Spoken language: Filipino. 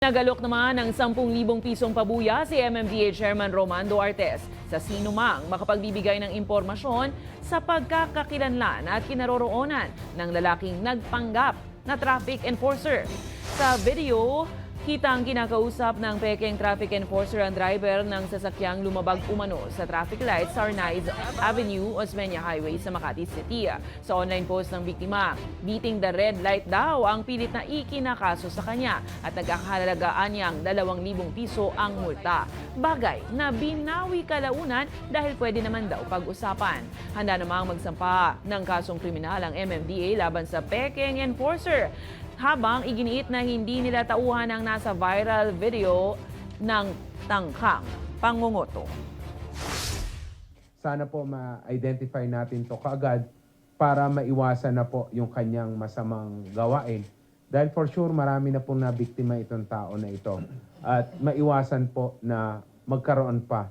Nagalok naman ng 10,000 pisong pabuya si MMDA Chairman Romando Artes sa sinumang makapagbibigay ng impormasyon sa pagkakakilanlan at kinaroroonan ng lalaking nagpanggap na traffic enforcer. Sa video, kitang kinakausap ng pekeng traffic enforcer ang driver ng sasakyang lumabag umano sa traffic light sa Arnaiz Avenue, Osmeña Highway sa Makati City. Sa online post ng biktima, beating the red light daw ang pilit na ikinakaso sa kanya at nagkakahalagaan niyang 2,000 piso ang multa. Bagay na binawi kalaunan dahil pwede naman daw pag-usapan. Handa namang magsampa ng kasong kriminal ang MMDA laban sa pekeng enforcer, habang iginiit na hindi nila tauhan ang nasa viral video ng tangkang pangunguto. Sana po ma-identify natin to kaagad para maiwasan na po yung kanyang masamang gawain. Dahil for sure marami na pong nabiktima itong tao na ito. At maiwasan po na magkaroon pa